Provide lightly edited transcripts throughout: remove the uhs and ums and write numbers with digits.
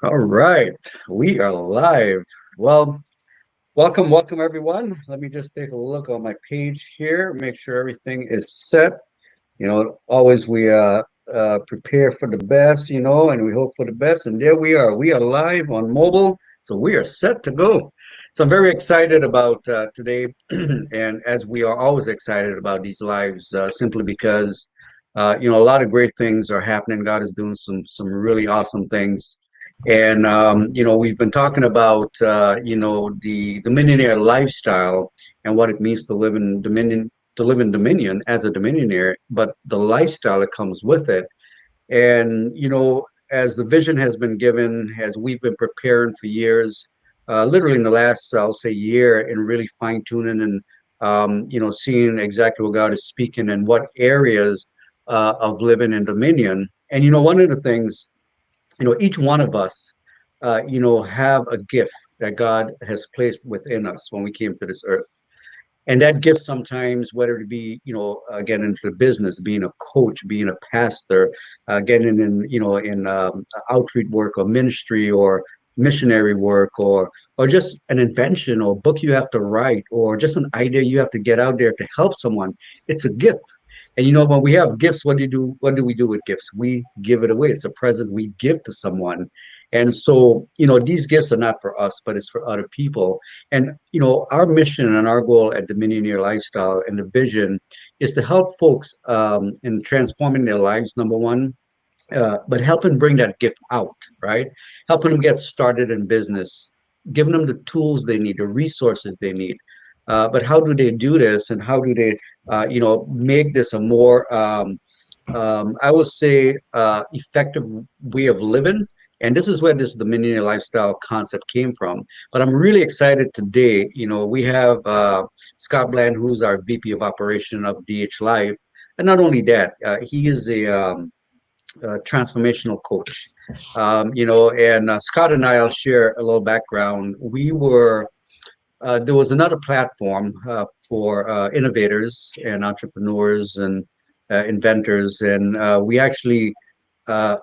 All right, we are live. Well, welcome everyone. Let me just take a look on my page here, make sure everything is set. Always we prepare for the best, and we hope for the best. And there we are. We are live on mobile, so we are set to go. So I'm very excited about today, and as we are always excited about these lives, simply because a lot of great things are happening. God is doing some really awesome things. And we've been talking about the millionaire lifestyle and what it means to live in dominion as a dominionaire, but the lifestyle that comes with it. And as the vision has been given, as we've been preparing for years, literally in the last, I'll say, year, and really fine tuning and seeing exactly what God is speaking and what areas of living in dominion. And one of the things, each one of us, have a gift that God has placed within us when we came to this earth. And that gift sometimes, whether it be, getting into business, being a coach, being a pastor, getting in, outreach work or ministry or missionary work or just an invention or book you have to write or just an idea you have to get out there to help someone. It's a gift. And when we have gifts, what do you do? What do we do with gifts? We give it away. It's a present we give to someone. And so, these gifts are not for us, but it's for other people. And our mission and our goal at Dominioneer Lifestyle and the vision is to help folks in transforming their lives, number one, but helping bring that gift out, right? Helping them get started in business, giving them the tools they need, the resources they need. But how do they do this, and how do they, make this a more, I would say, effective way of living? And this is where this Dominion lifestyle concept came from. But I'm really excited today. We have Scott Bland, who's our VP of Operation of DH Life. And not only that, he is a transformational coach. And Scott and I'll share a little background. There was another platform for innovators and entrepreneurs and inventors. And we actually, I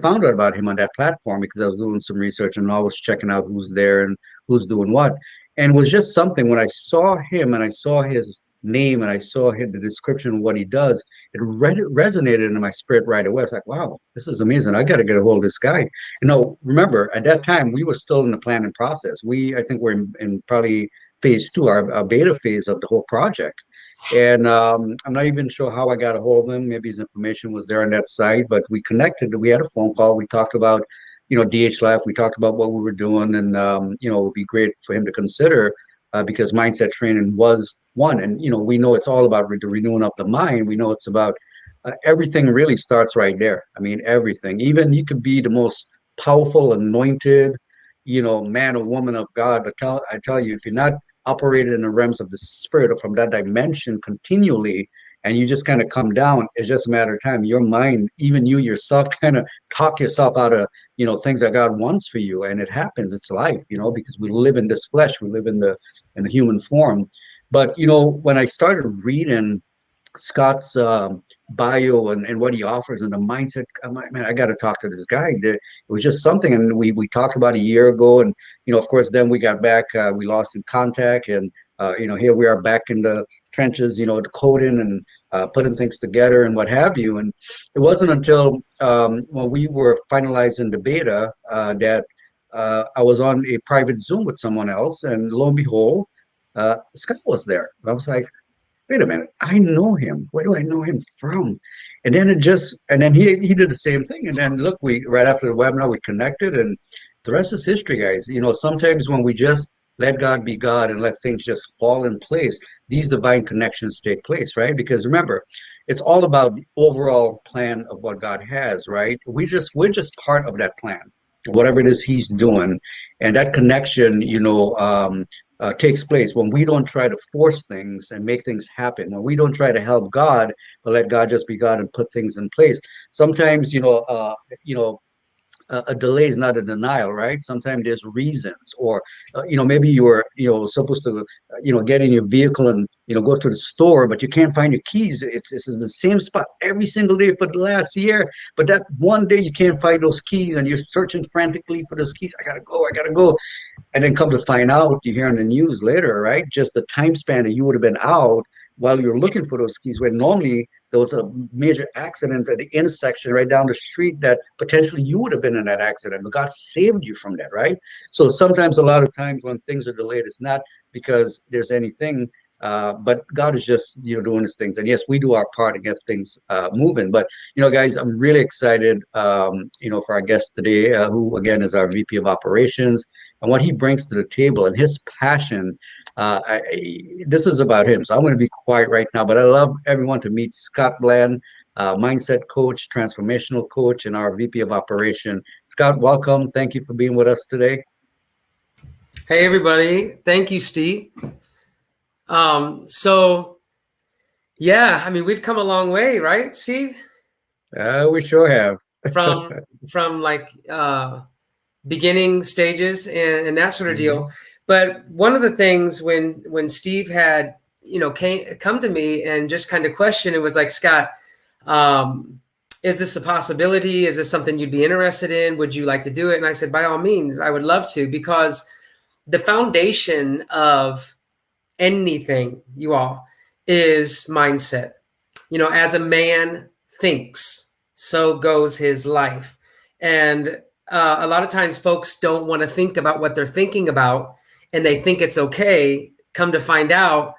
found out about him on that platform because I was doing some research and always checking out who's there and who's doing what. And it was just something when I saw him and I saw his name and I saw the description of what he does, resonated in my spirit right away. It's like, wow, this is amazing. I got to get a hold of this guy. Remember at that time we were still in the planning process. I think we're in probably phase two, our beta phase of the whole project. And I'm not even sure how I got a hold of him. Maybe his information was there on that site, but we connected. We had a phone call. We talked about, DH Life. We talked about what we were doing, and it would be great for him to consider because mindset training was one. And we know it's all about the renewing of the mind. We know it's about everything. Really starts right there. I mean, everything. Even you could be the most powerful, anointed, man or woman of God, but I tell you, if you're not operated in the realms of the spirit or from that dimension continually, and you just kind of come down, it's just a matter of time. Your mind, even you yourself, kind of talk yourself out of things that God wants for you, and it happens. It's life, because we live in this flesh, we live in the human form. But when I started reading Scott's bio and what he offers and the mindset, I'm like, man, I got to talk to this guy. It was just something, and we talked about a year ago, and of course, then we got back, we lost in contact, and here we are back in the trenches, coding and putting things together and what have you. And it wasn't until when we were finalizing the beta that I was on a private Zoom with someone else, and lo and behold, Scott was there. I was like, wait a minute, I know him. Where do I know him from? And then he did the same thing. And then look, we right after the webinar, we connected, and the rest is history, guys. Sometimes when we just let God be God and let things just fall in place, these divine connections take place, right? Because remember, it's all about the overall plan of what God has, right? We're just part of that plan, whatever it is He's doing, and that connection, takes place when we don't try to force things and make things happen. When we don't try to help God, but let God just be God and put things in place. Sometimes, a delay is not a denial, right? Sometimes there's reasons, or maybe you were supposed to get in your vehicle and go to the store, but you can't find your keys. It's in the same spot every single day for the last year, but that one day you can't find those keys, and you're searching frantically for those keys. I gotta go. And then come to find out, you hear on the news later, right? Just the time span that you would have been out while you're looking for those keys, when normally there was a major accident at the intersection right down the street that potentially you would have been in that accident, but God saved you from that, right? So sometimes, a lot of times when things are delayed, it's not because there's anything, but God is just doing his things. And yes, we do our part to get things moving. But guys, I'm really excited, for our guest today, who again is our VP of Operations, and what he brings to the table and his passion. This is about him. So I'm going to be quiet right now, but I love everyone to meet Scott Bland, mindset coach, transformational coach, and our VP of Operation. Scott, welcome. Thank you for being with us today. Hey, everybody. Thank you, Steve. So yeah, I mean, we've come a long way, right, Steve? We sure have. From from like beginning stages and that sort of deal. Mhm. But one of the things when Steve had come to me and just kind of questioned, it was like, Scott, is this a possibility? Is this something you'd be interested in? Would you like to do it? And I said, by all means, I would love to, because the foundation of anything, you all, is mindset. As a man thinks, so goes his life. And a lot of times folks don't want to think about what they're thinking about, and they think it's okay. Come to find out,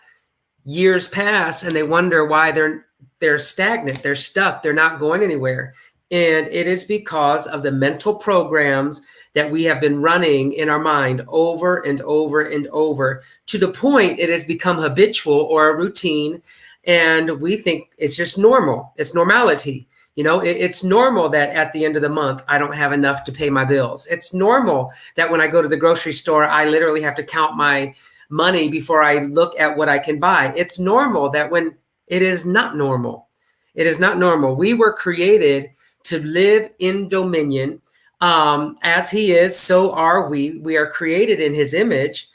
years pass and they wonder why they're stagnant, they're stuck, they're not going anywhere. And it is because of the mental programs that we have been running in our mind over and over and over, to the point it has become habitual or a routine. And we think it's just normal. It's normality. It's normal that at the end of the month, I don't have enough to pay my bills. It's normal that when I go to the grocery store, I literally have to count my money before I look at what I can buy. It's normal that when it is not normal. It is not normal. We were created to live in dominion. As he is, so are we. We are created in his image.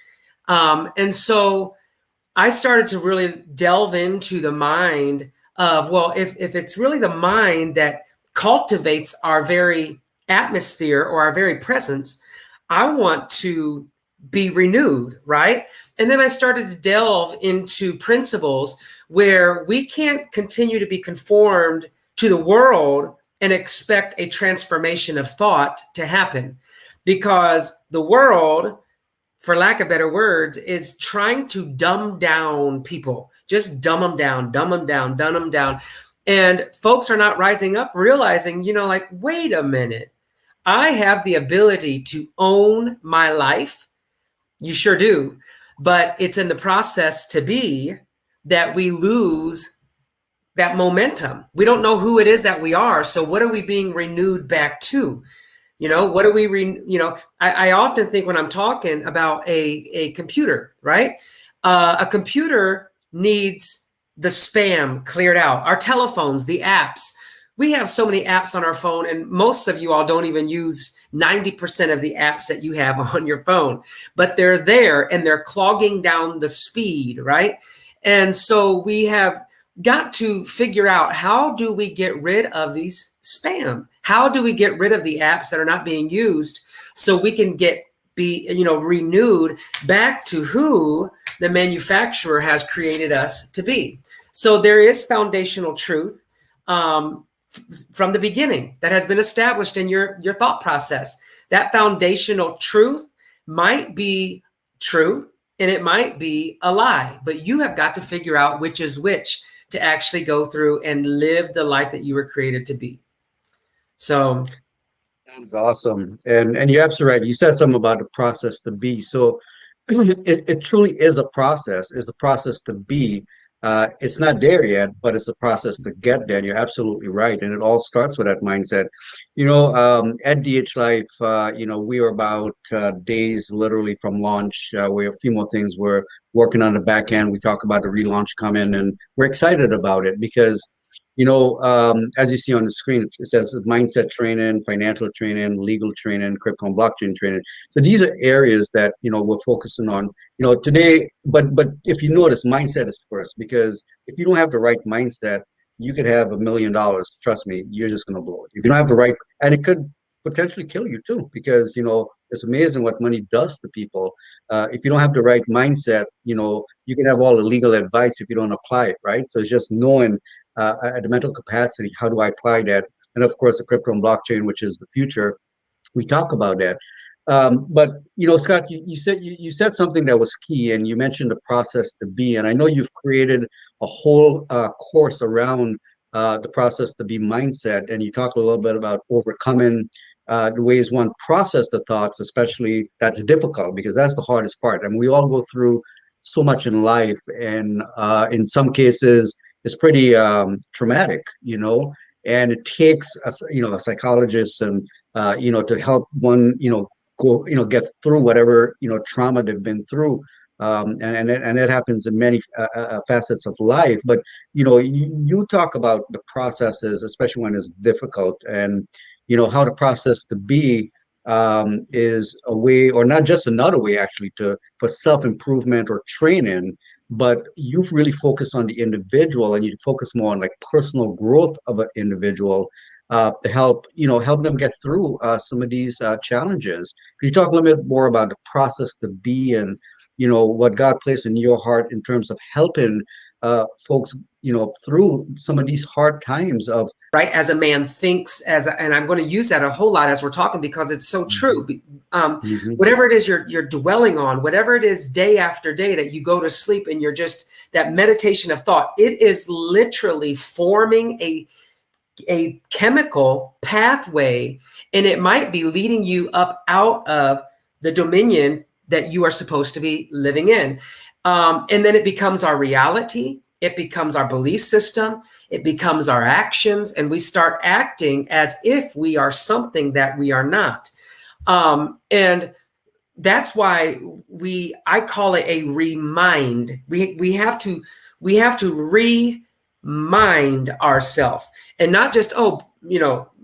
And so I started to really delve into the mind of, well, if it's really the mind that cultivates our very atmosphere or our very presence, I want to be renewed, right? And then I started to delve into principles where we can't continue to be conformed to the world and expect a transformation of thought to happen, because the world, for lack of better words, is trying to dumb down people. Just dumb them down, dumb them down, dumb them down. And folks are not rising up, realizing, like, wait a minute, I have the ability to own my life. You sure do. But it's in the process to be that we lose that momentum. We don't know who it is that we are. So what are we being renewed back to? What do I often think when I'm talking about a computer, right? A computer needs the spam cleared out. Our telephones, the apps. We have so many apps on our phone, and most of you all don't even use 90% of the apps that you have on your phone, but they're there and they're clogging down the speed, right? And so we have got to figure out, how do we get rid of these spam? How do we get rid of the apps that are not being used, so we can be renewed back to who the manufacturer has created us to be? So there is foundational truth from the beginning that has been established in your thought process. That foundational truth might be true and it might be a lie, but you have got to figure out which is which to actually go through and live the life that you were created to be. So That's awesome. And you're absolutely right. You said something about the process to be. So it truly is a process. It's a process to be. It's not there yet, but it's a process to get there. And you're absolutely right. And it all starts with that mindset. At DH Life, we are about days literally from launch. We have a few more things we're working on the back end. We talk about the relaunch coming, and we're excited about it because as you see on the screen, it says mindset training, financial training, legal training, crypto and blockchain training. So these are areas that, we're focusing on, today. But if you notice, mindset is first, because if you don't have the right mindset, you could have $1 million. Trust me, you're just going to blow it. If you don't have the right, and it could potentially kill you too, because, it's amazing what money does to people. If you don't have the right mindset, you can have all the legal advice if you don't apply it, right? So it's just knowing at the mental capacity, how do I apply that? And of course, the crypto and blockchain, which is the future, we talk about that. But Scott, you said something that was key, and you mentioned the process to be. And I know you've created a whole course around the process to be mindset, and you talk a little bit about overcoming the ways one process the thoughts, especially that's difficult because that's the hardest part. I mean, we all go through so much in life, and in some cases, it's pretty traumatic, and it takes a psychologist and to help one, go, get through whatever, trauma they've been through. And it happens in many facets of life. But, you talk about the processes, especially when it's difficult, and, how the process to be is a way, or not just another way, actually, for self-improvement or training, but you've really focused on the individual, and you focus more on like personal growth of an individual to help them get through some of these challenges. Could you talk a little bit more about the process to be, and what God placed in your heart in terms of helping folks through some of these hard times of right? As a man thinks, and I'm going to use that a whole lot as we're talking because it's so true. Mhm. Whatever it is you're dwelling on, whatever it is day after day that you go to sleep and you're just that meditation of thought, it is literally forming a chemical pathway, and it might be leading you up out of the dominion that you are supposed to be living in. And then it becomes our reality. It becomes our belief system. It becomes our actions, and we start acting as if we are something that we are not. And that's why I call it a remind. We have to remind ourselves, and not just,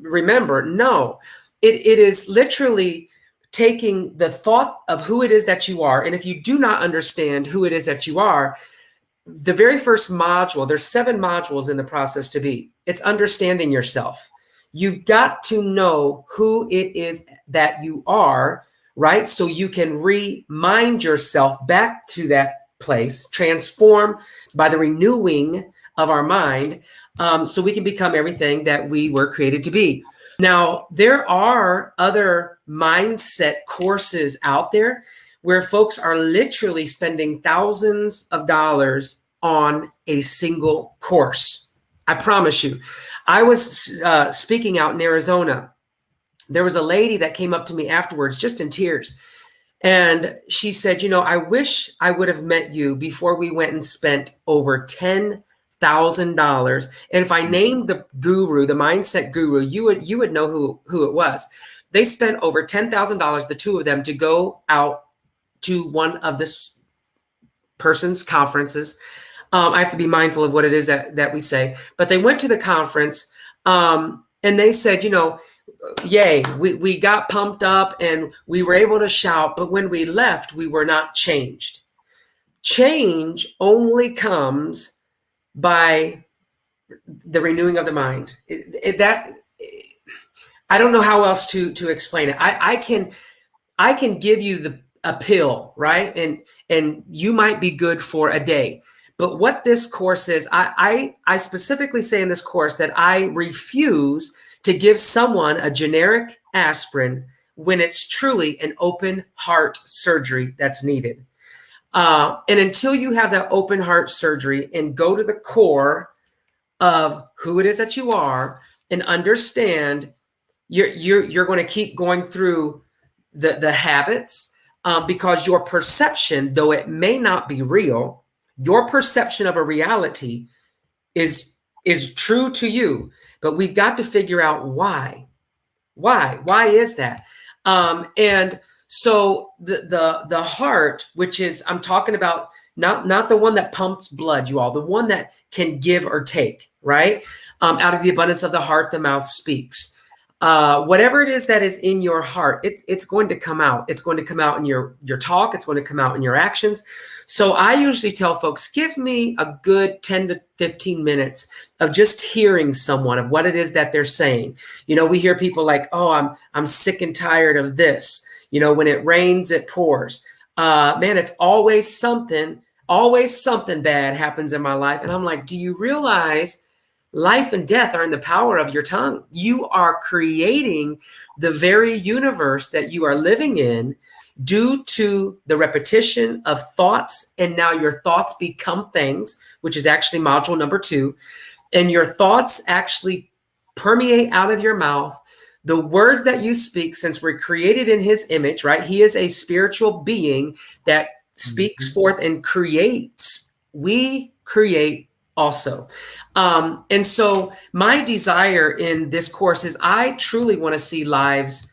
remember. No, it is literally taking the thought of who it is that you are. And if you do not understand who it is that you are, the very first module, there's 7 modules in the process to be. It's understanding yourself. You've got to know who it is that you are, right? So you can remind yourself back to that place, transform by the renewing of our mind, so we can become everything that we were created to be. Now, there are other mindset courses out there where folks are literally spending thousands of dollars on a single course. I promise you. I was speaking out in Arizona. There was a lady that came up to me afterwards, just in tears. And she said, I wish I would have met you before we went and spent over $10,000. And if I named the guru, the mindset guru, you would know who it was. They spent over $10,000, the two of them, to go out to one of this person's conferences. I have to be mindful of what it is that we say. But they went to the conference, and they said, yay, we got pumped up and we were able to shout, but when we left, we were not changed. Change only comes by the renewing of the mind. I don't know how else to explain it. I can give you a pill, right? And you might be good for a day. But what this course is, I specifically say in this course that I refuse to give someone a generic aspirin when it's truly an open heart surgery that's needed. And until you have that open heart surgery and go to the core of who it is that you are and understand, you're going to keep going through the habits, because your perception, though it may not be real, your perception of a reality is true to you. But we've got to figure out why. Why is that? And so the heart, which is, I'm talking about not the one that pumps blood, you all, the one that can give or take, right? Out of the abundance of the heart, the mouth speaks. Whatever it is that is in your heart, it's going to come out. It's going to come out in your talk. It's going to come out in your actions. So I usually tell folks, give me a good 10 to 15 minutes of just hearing someone, of what it is that they're saying. We hear people like, oh, I'm sick and tired of this. When it rains, it pours. Man, it's always something bad happens in my life. And I'm like, do you realize life and death are in the power of your tongue? You are creating the very universe that you are living in due to the repetition of thoughts. And now your thoughts become things, which is actually module number 2. And your thoughts actually permeate out of your mouth. The words that you speak, since we're created in his image, right? He is a spiritual being that speaks forth and creates. We create also. And so my desire in this course is I truly want to see lives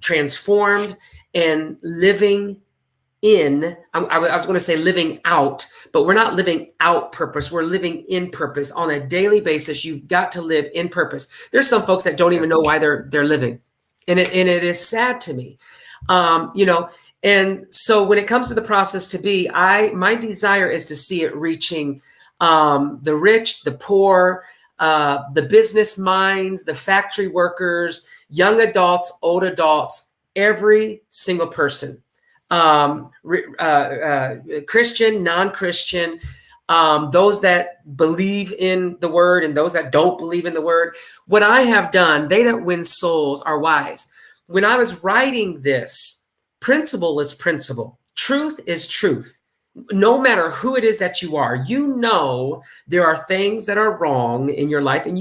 transformed and living in, I was going to say living out, but we're not living out purpose. We're living in purpose on a daily basis. You've got to live in purpose. There's some folks that don't even know why they're living. And it is sad to me, and so when it comes to the process to be, my desire is to see it reaching the rich, the poor, the business minds, the factory workers, young adults, old adults, every single person, Christian, non-Christian, those that believe in the word and those that don't believe in the word. What I have done, they that win souls are wise. When I was writing this, principle is principle. Truth is truth. No matter who it is that you are, there are things that are wrong in your life, and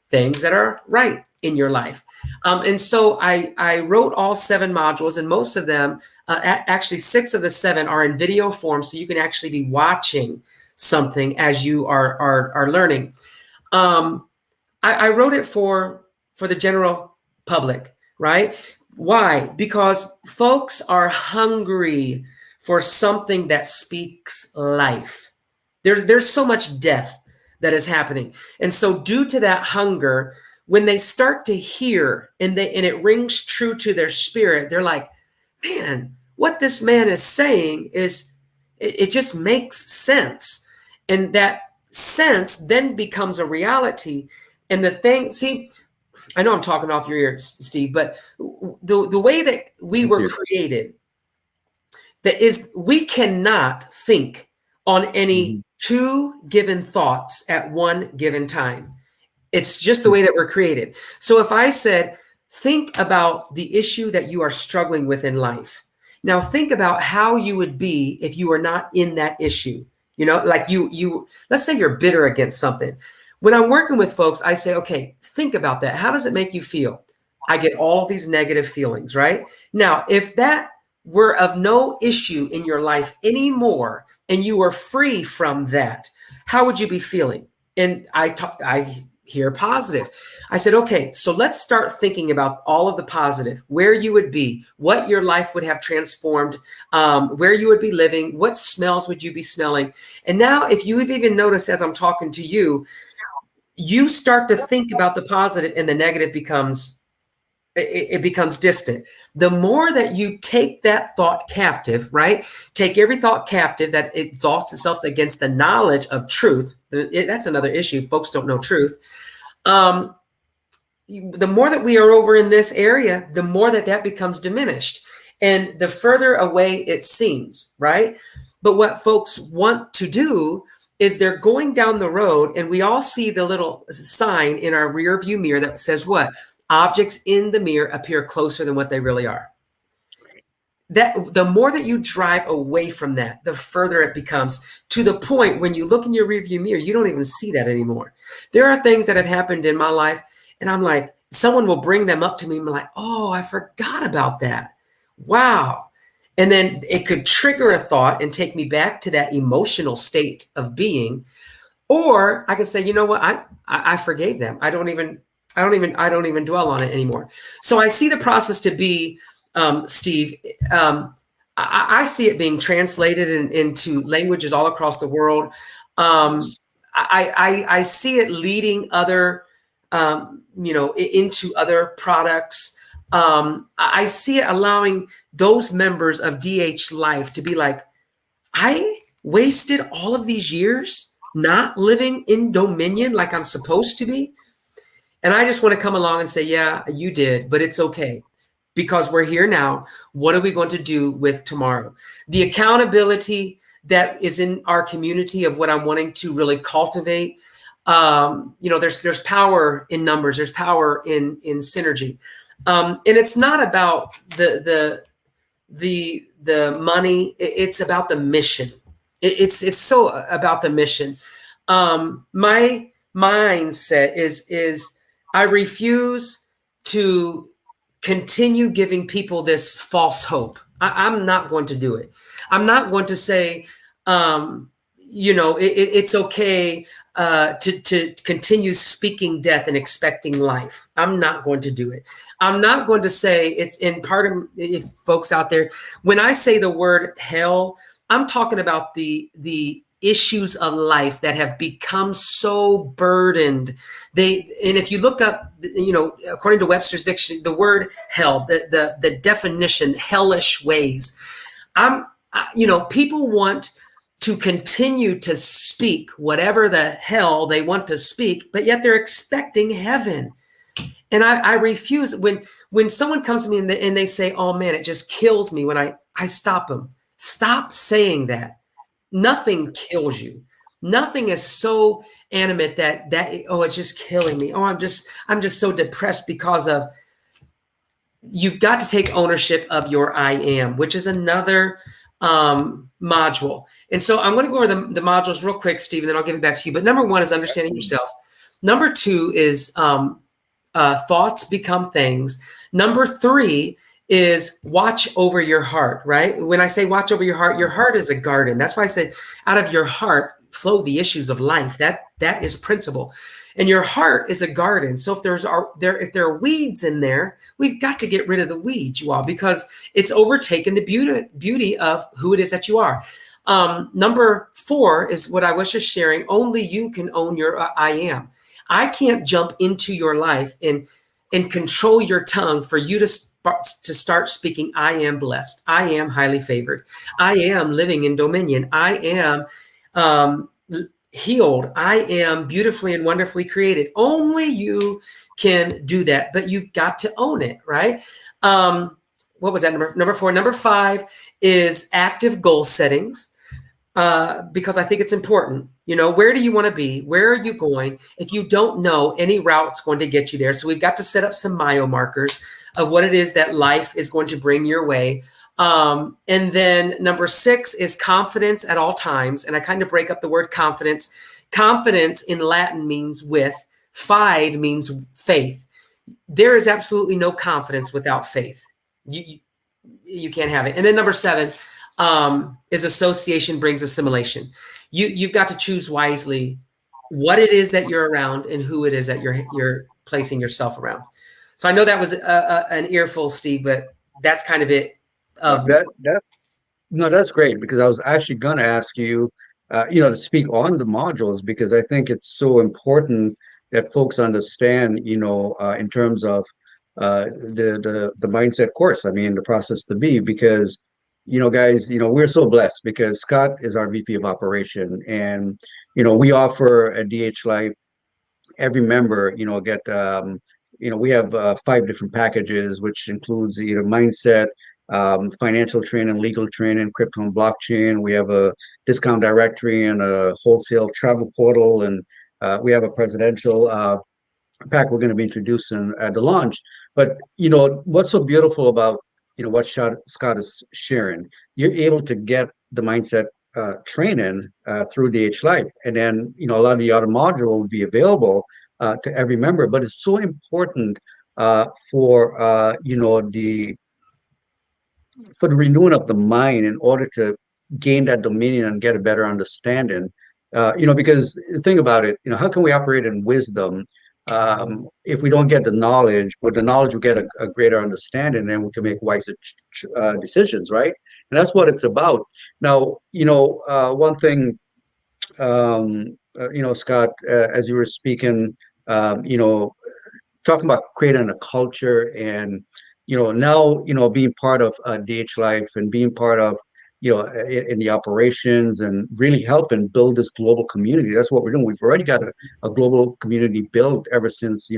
things that are right in your life. And so I wrote all 7 modules, and most of them, actually 6 of the 7 are in video form. So you can actually be watching something as you are learning. I wrote it for the general public, right? Why? Because folks are hungry for something that speaks life. There's so much death that is happening. And so due to that hunger, when they start to hear and it rings true to their spirit, they're like, man, what this man is saying it just makes sense. And that sense then becomes a reality. And the thing, see, I know I'm talking off your ear, Steve, but the way that we were created, that is, we cannot think on any 2 given thoughts at one given time. It's just the way that we're created. So if I said, think about the issue that you are struggling with in life. Now think about how you would be if you were not in that issue. Like you, let's say you're bitter against something. When I'm working with folks, I say, okay, think about that. How does it make you feel? I get all of these negative feelings, right? Now, if that were of no issue in your life anymore, and you were free from that, how would you be feeling? And I hear positive. I said, okay, so let's start thinking about all of the positive, where you would be, what your life would have transformed, where you would be living, what smells would you be smelling? And now if you've even noticed as I'm talking to you, you start to think about the positive and the negative becomes distant. The more that you take that thought captive, right? Take every thought captive that exalts itself against the knowledge of truth. That's another issue. Folks don't know truth. The more that we are over in this area, the more that becomes diminished, and the further away it seems, right? But what folks want to do is they're going down the road, and we all see the little sign in our rear view mirror that says what? Objects in the mirror appear closer than what they really are. That the more that you drive away from that, the further it becomes, to the point when you look in your rearview mirror, you don't even see that anymore. There are things that have happened in my life, and I'm like, someone will bring them up to me and be like, oh, I forgot about that. Wow. And then it could trigger a thought and take me back to that emotional state of being. Or I could say, you know what? I forgave them. I don't even dwell on it anymore. So I see the process to be, Steve, I see it being translated into languages all across the world. Um, I see it leading other, into other products. I see it allowing those members of DH Life to be like, I wasted all of these years not living in dominion like I'm supposed to be. And I just want to come along and say, yeah, you did, but it's okay because we're here now. What are we going to do with tomorrow? The accountability that is in our community of what I'm wanting to really cultivate. There's power in numbers. There's power in synergy, and it's not about the money. It's about the mission. It's so about the mission. My mindset is I refuse to continue giving people this false hope. I'm not going to do it. I'm not going to say, it's okay to continue speaking death and expecting life. I'm not going to do it. I'm not going to say it's in part of if folks out there. When I say the word hell, I'm talking about the issues of life that have become so burdened. And if you look up, according to Webster's dictionary, the word hell, the definition, hellish ways. People want to continue to speak whatever the hell they want to speak, but yet they're expecting heaven. And I refuse when someone comes to me and they say, oh man, it just kills me when I stop them. Stop saying that. Nothing kills you. Nothing is so animate that it's just killing me. Oh, I'm just so depressed because of. You've got to take ownership of your I am, which is another module. And so I'm going to go over the modules real quick, Steve, and then I'll give it back to you. But number one is understanding yourself. Number two is thoughts become things. Number three is watch over your heart, right? When I say watch over your heart is a garden. That's why I said out of your heart flow the issues of life. That is principle. And your heart is a garden. So if there are weeds in there, we've got to get rid of the weeds, you all, because it's overtaken the beauty of who it is that you are. Number four is what I was just sharing. Only you can own your I am. I can't jump into your life and control your tongue for you to start speaking. I am blessed. I am highly favored. I am living in dominion. I am healed. I am beautifully and wonderfully created. Only you can do that, but you've got to own it, right? What was that number four? Number five is active goal settings. Because I think it's important. Where do you want to be? Where are you going? If you don't know, any route's going to get you there. So we've got to set up some mile markers of what it is that life is going to bring your way. And then number six is confidence at all times. And I kind of break up the word confidence. Confidence in Latin means with. Fide means faith. There is absolutely no confidence without faith. You can't have it. And then number seven, is association brings assimilation. You've got to choose wisely what it is that you're around and who it is that you're placing yourself around. So I know that was an earful, Steve, but that's kind of it. That's great because I was actually going to ask you, to speak on the modules because I think it's so important that folks understand, in terms of the mindset course. I mean, the process to be because guys, we're so blessed because Scott is our VP of operation and, we offer at DH Life, every member, get, we have 5 different packages, which includes mindset, financial training, legal training, crypto and blockchain. We have a discount directory and a wholesale travel portal. And we have a presidential pack we're going to be introducing at the launch. But what's so beautiful about what Scott is sharing, you're able to get the mindset training through DH Life, and then a lot of the other module will be available to every member. But it's so important for the renewing of the mind in order to gain that dominion and get a better understanding. Because think about it, how can we operate in wisdom if we don't get the knowledge, with the knowledge we get a greater understanding, and we can make wiser decisions, right? And that's what it's about. Now, one thing, Scott, as you were speaking, talking about creating a culture, and now being part of DH Life, and being part of in the operations, and really helping build this global community. That's what we're doing. We've already got a global community built ever since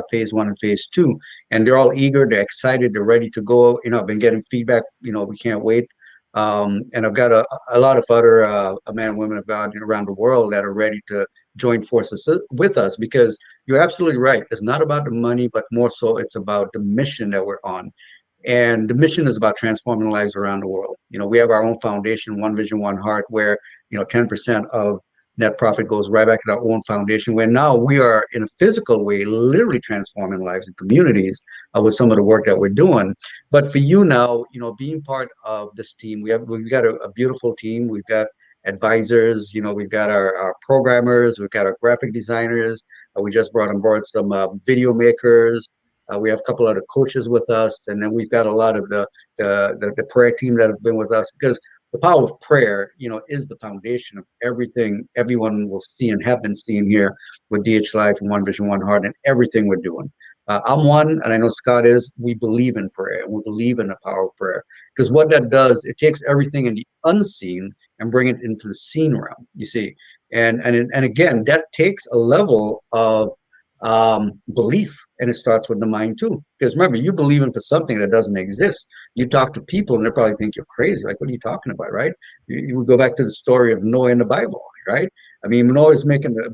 phase one and phase two, and they're all eager, they're excited, they're ready to go. I've been getting feedback. We can't wait. And I've got a lot of other men and women of God around the world that are ready to join forces with us, because you're absolutely right. It's not about the money, but more so it's about the mission that we're on. And the mission is about transforming lives around the world. We have our own foundation, One Vision, One Heart, where 10% of net profit goes right back to our own foundation, where now we are in a physical way literally transforming lives and communities with some of the work that we're doing. But for you now, being part of this team, we've got a beautiful team. We've got advisors, we've got our programmers, we've got our graphic designers. We just brought on board some video makers. We have a couple other coaches with us, and then we've got a lot of the prayer team that have been with us, because the power of prayer, is the foundation of everything everyone will see and have been seeing here with DH Life and One Vision, One Heart, and everything we're doing. I'm one, and I know Scott is. We believe in prayer, and we believe in the power of prayer, because what that does, it takes everything in the unseen and bring it into the seen realm. You see, and again, that takes a level of belief, and it starts with the mind too. Because remember, you believe in for something that doesn't exist. You talk to people, and they probably think you're crazy. Like, what are you talking about, right? You go back to the story of Noah in the Bible, right? I mean, Noah's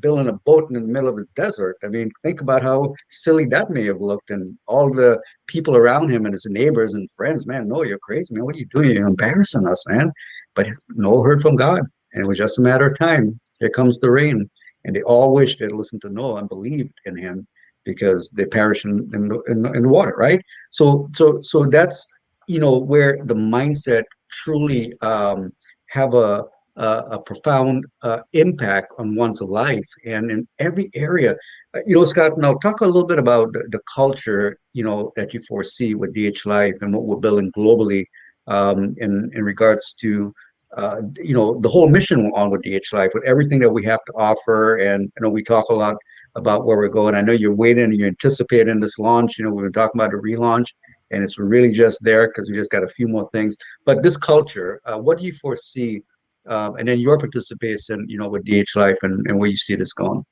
building a boat in the middle of the desert. I mean, think about how silly that may have looked, and all the people around him and his neighbors and friends. Man, Noah, you're crazy, man. What are you doing? You're embarrassing us, man. But Noah heard from God, and it was just a matter of time. Here comes the rain, and they all wished they'd listened to Noah and believed in him, because they perish in the water, right? So that's where the mindset truly have a profound impact on one's life, and in every area. Scott, now talk a little bit about the culture that you foresee with DH Life and what we're building globally, in regards to the whole mission on with DH Life, with everything that we have to offer. And we talk a lot about where we're going. I know you're waiting and you're anticipating this launch. We've been talking about a relaunch, and it's really just there because we just got a few more things. But this culture, what do you foresee? And then your participation, with DH Life, and where you see this going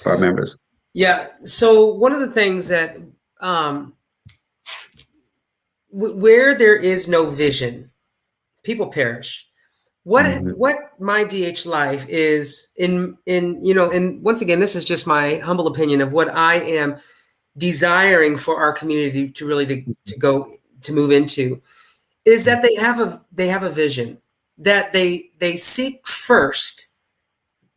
for our members. Yeah. So one of the things that um, where there is no vision, people perish. Mhm. What my DH Life is and once again, this is just my humble opinion of what I am desiring for our community to really to go to move into, is that they have a vision, that they seek first.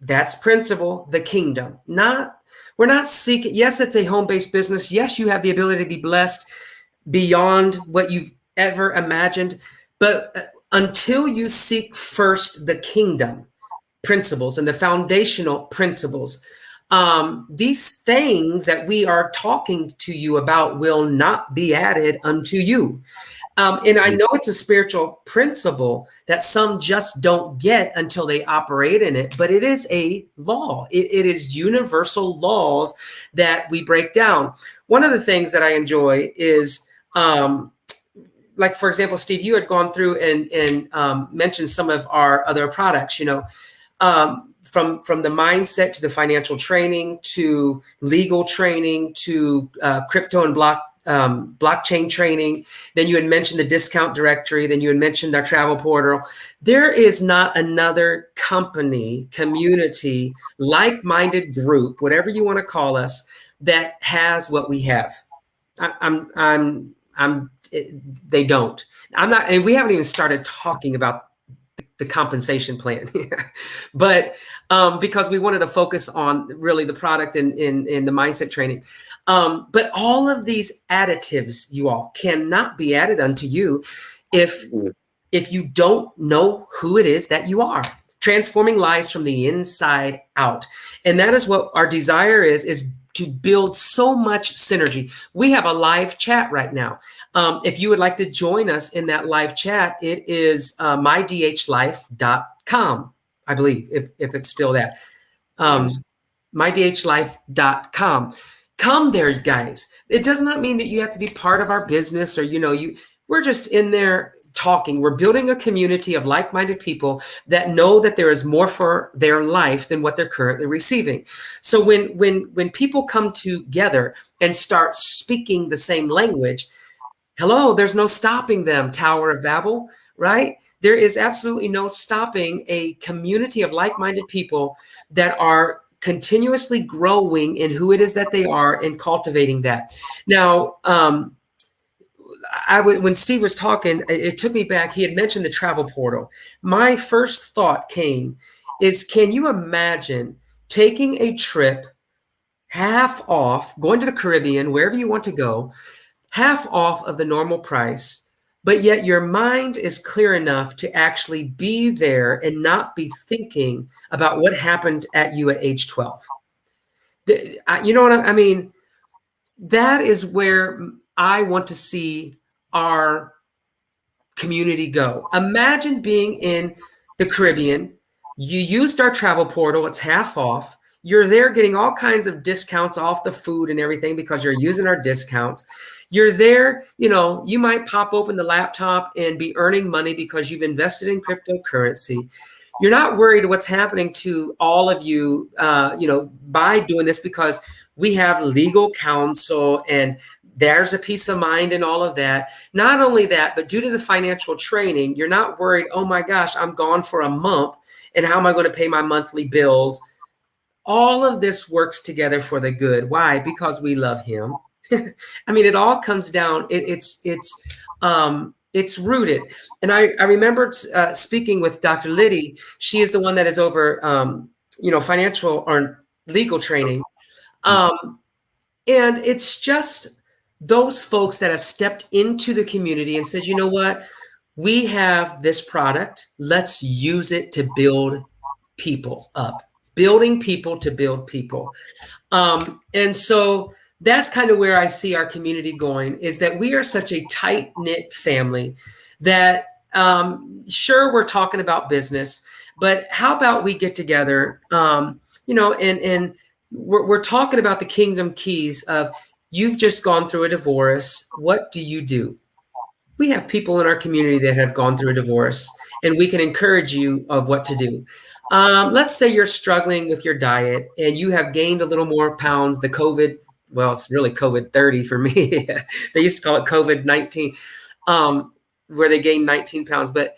That's principle, the kingdom. Not We're not seeking. Yes, it's a home-based business. Yes, you have the ability to be blessed beyond what you've ever imagined. But until you seek first the kingdom principles and the foundational principles, these things that we are talking to you about will not be added unto you. And I know it's a spiritual principle that some just don't get until they operate in it, but it is a law. It is universal laws that we break down. One of the things that I enjoy is, like, for example, Steve, you had gone through and mentioned some of our other products, from the mindset to the financial training to legal training to crypto and blockchain training. Then you had mentioned the discount directory. Then you had mentioned our travel portal. There is not another company, community, like-minded group, whatever you want to call us, that has what we have. They don't. I'm not, and we haven't even started talking about the compensation plan, but because we wanted to focus on really the product and in the mindset training. But all of these additives, you all, cannot be added unto you if you don't know who it is that you are, transforming lives from the inside out. And that is what our desire is to build so much synergy. We have a live chat right now. If you would like to join us in that live chat, it is mydhlife.com, I believe, if it's still that. Nice. mydhlife.com. Come there, you guys. It does not mean that you have to be part of our business, or we're just in there talking. We're building a community of like-minded people that know that there is more for their life than what they're currently receiving. So when people come together and start speaking the same language, hello, there's no stopping them, Tower of Babel, right? There is absolutely no stopping a community of like-minded people that are continuously growing in who it is that they are and cultivating that. Now, when Steve was talking, it took me back. He had mentioned the travel portal. My first thought is, can you imagine taking a trip half off, going to the Caribbean, wherever you want to go, half off of the normal price, but yet your mind is clear enough to actually be there and not be thinking about what happened at you at age 12? You know what I mean? That is where I want to see our community go. Imagine being in the Caribbean. You used our travel portal, it's half off. You're there getting all kinds of discounts off the food and everything because you're using our discounts. You're there, you might pop open the laptop and be earning money because you've invested in cryptocurrency. You're not worried what's happening to all of you, by doing this, because we have legal counsel and there's a peace of mind and all of that. Not only that, but due to the financial training, you're not worried, oh my gosh, I'm gone for a month and how am I going to pay my monthly bills? All of this works together for the good. Why? Because we love him. I mean, it all comes down. It's rooted. And I remember speaking with Dr. Liddy. She is the one that is over, financial or legal training. And it's just those folks that have stepped into the community and said, you know what? We have this product. Let's use it to build people up. Building people to build people. And so that's kind of where I see our community going, is that we are such a tight-knit family that, sure, we're talking about business, but how about we get together, and we're talking about the kingdom keys of, you've just gone through a divorce. What do you do? We have people in our community that have gone through a divorce, and we can encourage you of what to do. Let's say you're struggling with your diet and you have gained a little more pounds. It's really COVID 30 for me. They used to call it COVID 19, where they gained 19 pounds. But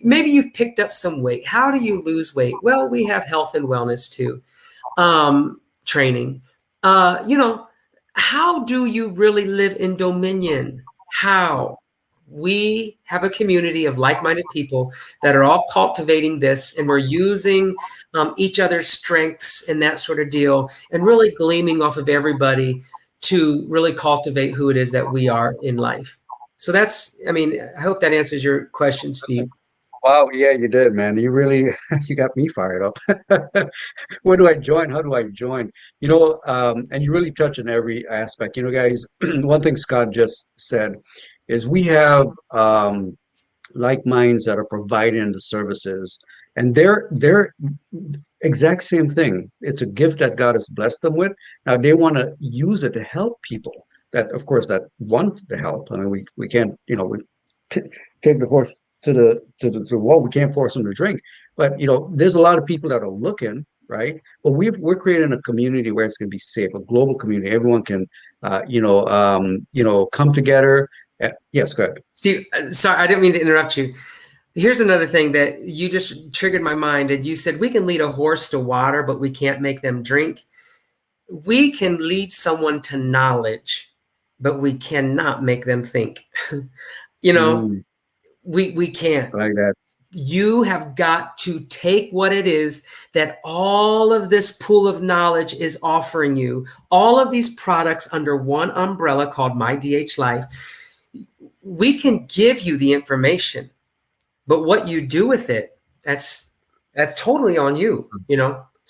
maybe you've picked up some weight. How do you lose weight? Well, we have health and wellness too, training. How do you really live in dominion? How? We have a community of like-minded people that are all cultivating this, and we're using each other's strengths and that sort of deal, and really gleaming off of everybody to really cultivate who it is that we are in life. So I hope that answers your question, Steve. Wow, yeah, you did, man. You really you got me fired up. Where do I join? How do I join? And you really touch on every aspect. Guys, one thing Scott just said is we have like minds that are providing the services, and they're exact same thing. It's a gift that God has blessed them with. Now they want to use it to help people that, of course, that want the help. I mean, we can't, take the horse to the wall. We can't force them to drink. But there's a lot of people that are looking, right? But we're creating a community where it's going to be safe, a global community. Everyone can, come together. Yes, go ahead. Steve, sorry, I didn't mean to interrupt you. Here's another thing that you just triggered my mind. And you said we can lead a horse to water, but we can't make them drink. We can lead someone to knowledge, but we cannot make them think. We can't. I like that. You have got to take what it is that all of this pool of knowledge is offering you, all of these products under one umbrella called My DH Life. We can give you the information, but what you do with it, that's totally on you,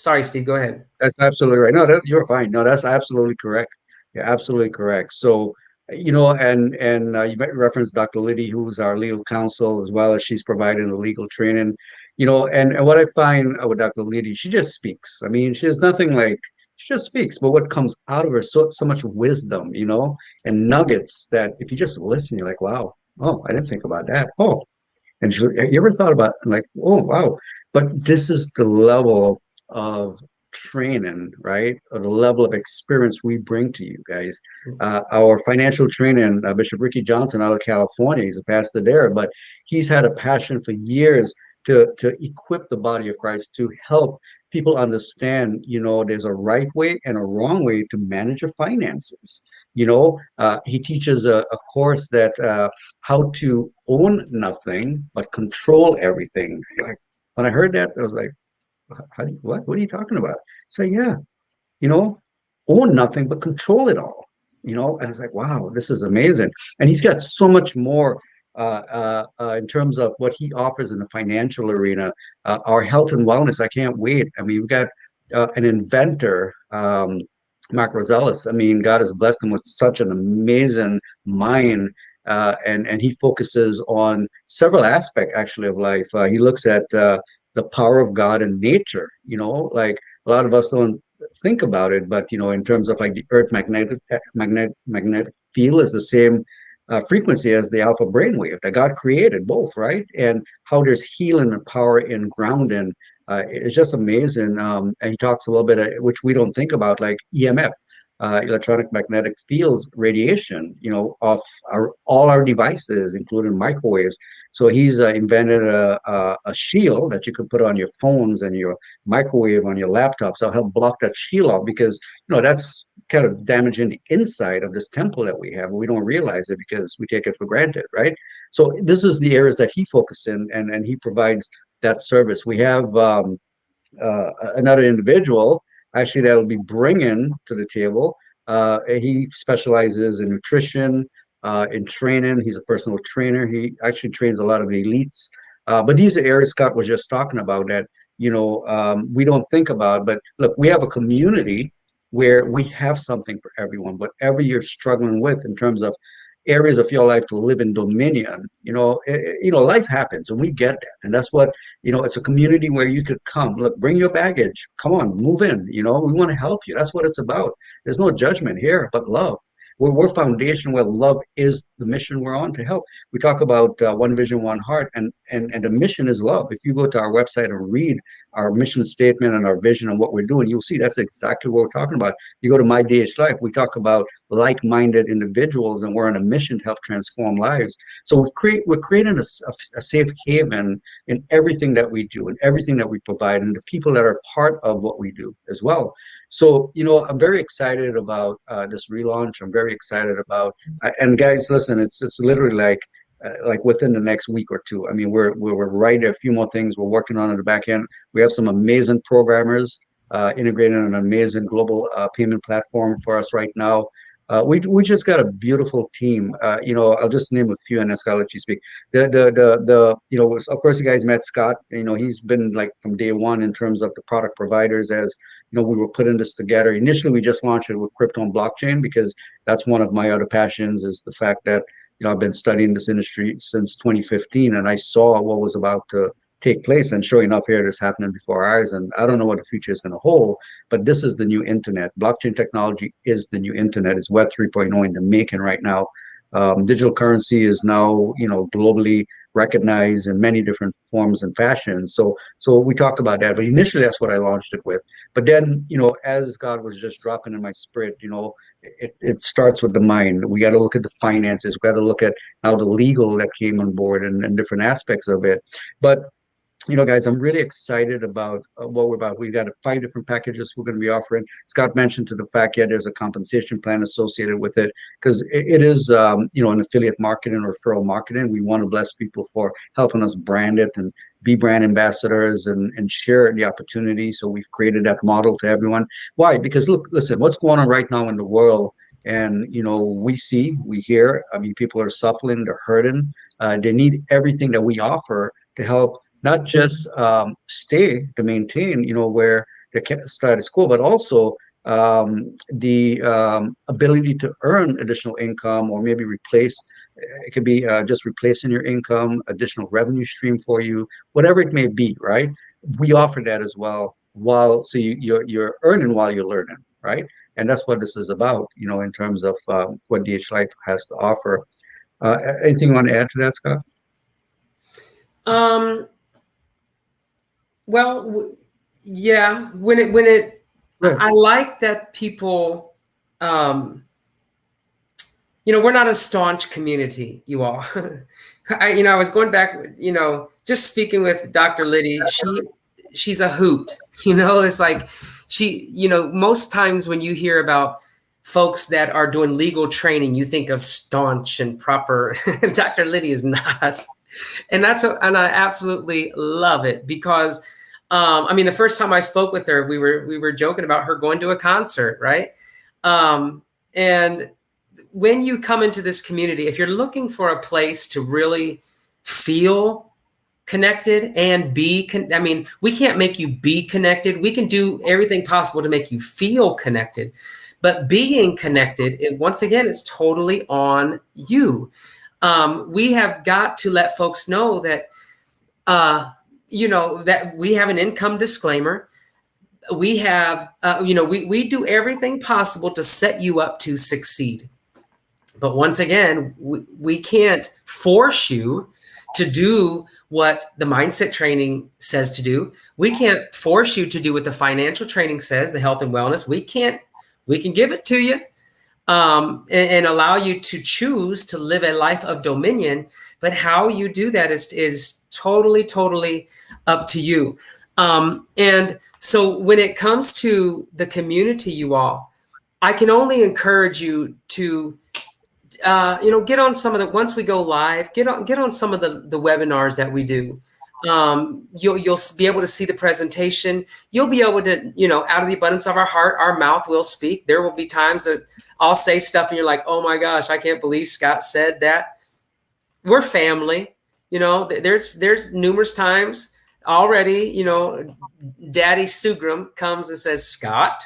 Sorry, Steve, go ahead. That's absolutely right. No, you're fine. No, that's absolutely correct. Yeah, absolutely correct. So, and you might reference Dr. Liddy, who's our legal counsel, as well as she's providing the legal training. And what I find with Dr. Liddy, she just speaks. I mean, she has nothing like she just speaks, but what comes out of her so much wisdom, and nuggets that if you just listen, you're like, wow, oh, I didn't think about that. Oh, and you ever thought about like, oh wow, but this is the level of training, right? Or the level of experience we bring to you guys. Our financial training, Bishop Ricky Johnson out of California, he's a pastor there, but he's had a passion for years to equip the body of Christ to help people understand, there's a right way and a wrong way to manage your finances. He teaches a course that how to own nothing but control everything. Like when I heard that, I was like, what? What are you talking about? So yeah, you know, own nothing but control it all. And it's like, wow, this is amazing. And he's got so much more in terms of what he offers in the financial arena, our health and wellness. I can't wait. I mean, we've got an inventor, Mark Rosales. I mean, God has blessed him with such an amazing mind. And he focuses on several aspects actually of life. He looks at the power of God in nature. Like a lot of us don't think about it, but in terms of like the Earth magnetic field is the same frequency as the alpha brainwave that God created, both, right? And how there's healing and power in grounding. It's just amazing. And he talks a little bit, which we don't think about, like EMF. Electronic magnetic fields radiation, of all our devices, including microwaves. So he's invented a shield that you can put on your phones and your microwave on your laptops. So help block that shield off because that's kind of damaging the inside of this temple that we have. We don't realize it because we take it for granted, right? So this is the areas that he focuses in, and he provides that service. We have another individual actually that'll be bringing to the table. He specializes in nutrition, in training. He's a personal trainer. He actually trains a lot of the elites. But these are areas Scott was just talking about that we don't think about. But look, we have a community where we have something for everyone. Whatever you're struggling with in terms of areas of your life to live in dominion, life happens, and we get that, and that's what it's a community where you could come. Look, bring your baggage. Come on, move in. We want to help you. That's what it's about. There's no judgment here, but love. We're foundation where love is the mission we're on to help. We talk about one vision, one heart, and the mission is love. If you go to our website and read our mission statement and our vision and what we're doing, you'll see that's exactly what we're talking about. You go to My DH Life, we talk about like-minded individuals, and we're on a mission to help transform lives. So we're creating a safe haven in everything that we do and everything that we provide, and the people that are part of what we do as well. So, I'm very excited about this relaunch. I'm very excited about, and guys, listen, it's literally like within the next week or two. I mean, we're writing a few more things we're working on in the back end. We have some amazing programmers integrating an amazing global payment platform for us right now. We just got a beautiful team. I'll just name a few, and then Scott let you speak. Of course, you guys met Scott. He's been like from day one in terms of the product providers. As we were putting this together. Initially, we just launched it with crypto and blockchain because that's one of my other passions. Is the fact that I've been studying this industry since 2015, and I saw what was about to take place. And sure enough, here it is happening before our eyes. And I don't know what the future is going to hold, but this is the new internet. Blockchain technology is the new internet. It's Web 3.0 in the making right now. Digital currency is now, globally recognized in many different forms and fashions. So we talk about that. But initially, that's what I launched it with. But then, as God was just dropping in my spirit, it starts with the mind. We got to look at the finances. We got to look at now the legal that came on board and different aspects of it. But guys, I'm really excited about what we're about. We've got 5 different packages we're going to be offering. Scott mentioned to the fact, there's a compensation plan associated with it because it is, an affiliate marketing or referral marketing. We want to bless people for helping us brand it and be brand ambassadors and share the opportunity. So we've created that model to everyone. Why? Because look, listen, what's going on right now in the world? And we hear. I mean, people are suffering, they're hurting. They need everything that we offer to help not just stay to maintain, where start at school, but also the ability to earn additional income or maybe replace. It could be just replacing your income, additional revenue stream for you, whatever it may be, right? We offer that as well, while so you're earning while you're learning, right? And that's what this is about, in terms of what DH Life has to offer. Anything you want to add to that, Scott? Um, well, yeah, when it, Good. I like that people, um, we're not a staunch community, you all. I was going back, just speaking with Dr. Liddy. She's a hoot. It's like most times when you hear about folks that are doing legal training, you think of staunch and proper. Dr. Liddy is not, and I absolutely love it because, I mean, the first time I spoke with her, we were joking about her going to a concert, right? And when you come into this community, if you're looking for a place to really feel connected and I mean, we can't make you be connected. We can do everything possible to make you feel connected. But being connected, once again, it's totally on you. We have got to let folks know that, that we have an income disclaimer. We have, we do everything possible to set you up to succeed. But once again, we can't force you to do what the mindset training says to do. We can't force you to do what the financial training says, the health and wellness. We can give it to you, and allow you to choose to live a life of dominion. But how you do that is totally, totally up to you. And so when it comes to the community, you all, I can only encourage you to get on some of the, once we go live, get on some of the webinars that we do. You'll be able to see the presentation. You'll be able to, out of the abundance of our heart, our mouth will speak. There will be times that I'll say stuff and you're like, oh my gosh, I can't believe Scott said that. We're family. There's numerous times already, Daddy Sugram comes and says, Scott.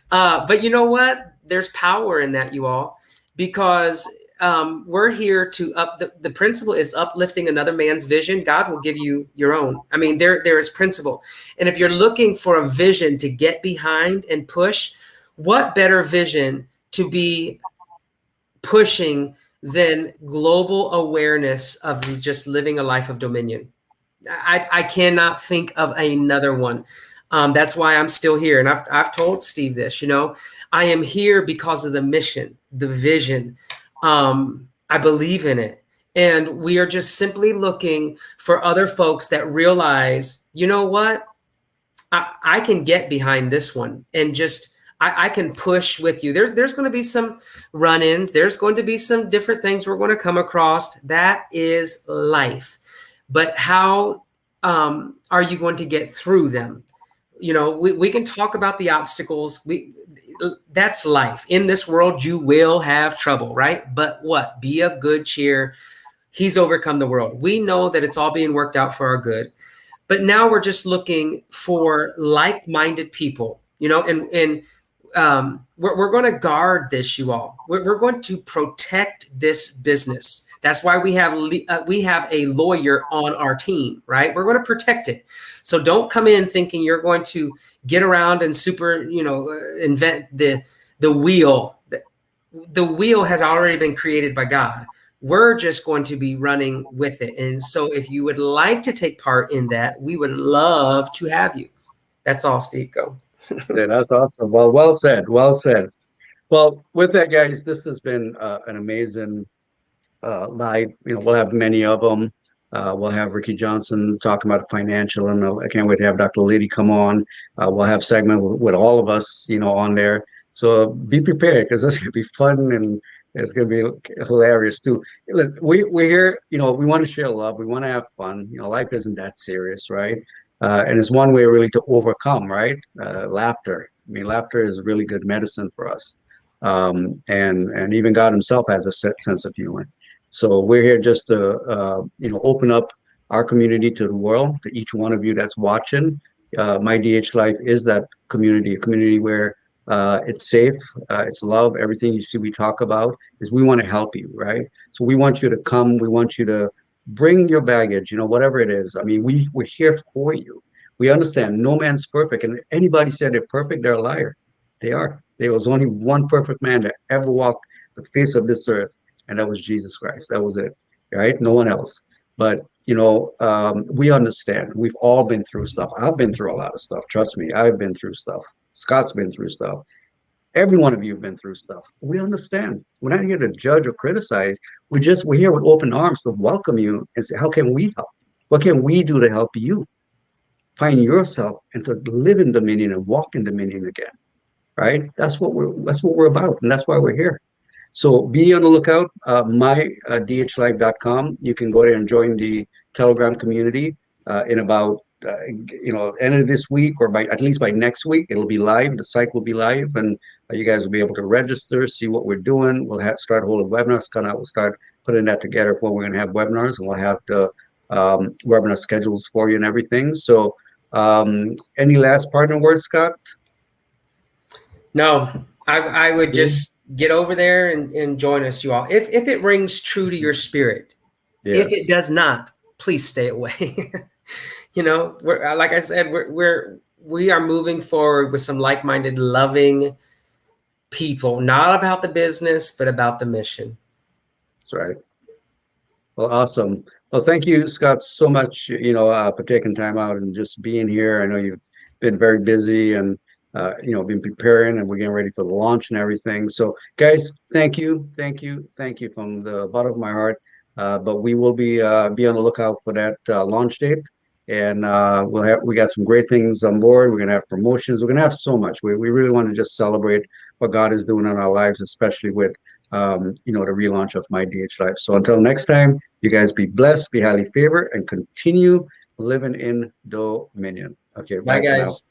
But you know what? There's power in that, you all, because we're here to the principle is uplifting another man's vision. God will give you your own. I mean, there is principle. And if you're looking for a vision to get behind and push, what better vision to be pushing than global awareness of just living a life of dominion? I cannot think of another one. That's why I'm still here. And I've told Steve this, I am here because of the mission, the vision. I believe in it. And we are just simply looking for other folks that realize, you know what? I can get behind this one and just, I can push with you. There's going to be some run-ins. There's going to be some different things we're going to come across. That is life. But how are you going to get through them? We can talk about the obstacles. That's life. In this world, you will have trouble, right? But what? Be of good cheer. He's overcome the world. We know that it's all being worked out for our good. But now we're just looking for like-minded people, and we're going to guard this, you all. We're going to protect this business. That's why we have a lawyer on our team, right? We're going to protect it. So don't come in thinking you're going to get around and invent the wheel. The wheel has already been created by God. We're just going to be running with it. And so if you would like to take part in that, we would love to have you. That's all, Steve. Go. Yeah, that's awesome. Well said. Well said. Well, with that, guys, this has been an amazing live. We'll have many of them. We'll have Ricky Johnson talking about financial, and I can't wait to have Dr. Liddy come on. We'll have segment with all of us, on there. So be prepared, because it's going to be fun, and it's going to be hilarious too. Look, we're here, we want to share love. We want to have fun. Life isn't that serious, right? And it's one way really to overcome, right? Laughter. I mean, laughter is really good medicine for us. And even God himself has a sense of humor. So we're here just to, open up our community to the world, to each one of you that's watching. My DH Life is that community, a community where it's safe, it's love. Everything you see we talk about is we want to help you, right? So we want you to come. We want you to bring your baggage, whatever it is. I mean, we're here for you. We understand no man's perfect, and anybody said they're perfect, they're a liar. They are. There was only one perfect man that ever walked the face of this earth, and that was Jesus Christ. That was it, right? No one else. But we understand. We've all been through stuff. I've been through a lot of stuff. Trust me, I've been through stuff. Scott's been through stuff. Every one of you have been through stuff. We understand. We're not here to judge or criticize. We're here with open arms to welcome you and say, how can we help? What can we do to help you find yourself and to live in dominion and walk in dominion again? Right? That's what we're about, and that's why we're here. So be on the lookout. DHlife.com. You can go there and join the Telegram community in about end of this week, or by at least by next week. It'll be live. The site will be live, and you guys will be able to register, see what we're doing. We'll start holding webinars. We'll start putting that together for when we're going to have webinars, and we'll have the webinar schedules for you and everything. So, any last partner words, Scott? No, I would just get over there and join us, you all. If it rings true to your spirit, Yes. if it does not, please stay away. Like I said, we are moving forward with some like-minded, loving people, not about the business, but about the mission. That's right. Well, awesome. Well, thank you, Scott, so much, for taking time out and just being here. I know you've been very busy and, been preparing, and we're getting ready for the launch and everything. So, guys, thank you, thank you, thank you from the bottom of my heart. But we will be on the lookout for that launch date, and we got some great things on board. We're gonna have promotions. We're gonna have so much. We really want to just celebrate what God is doing in our lives, especially with the relaunch of My DH Life. So until next time, you guys be blessed, be highly favored, and continue living in dominion. Okay, Bye, bye for now. guys.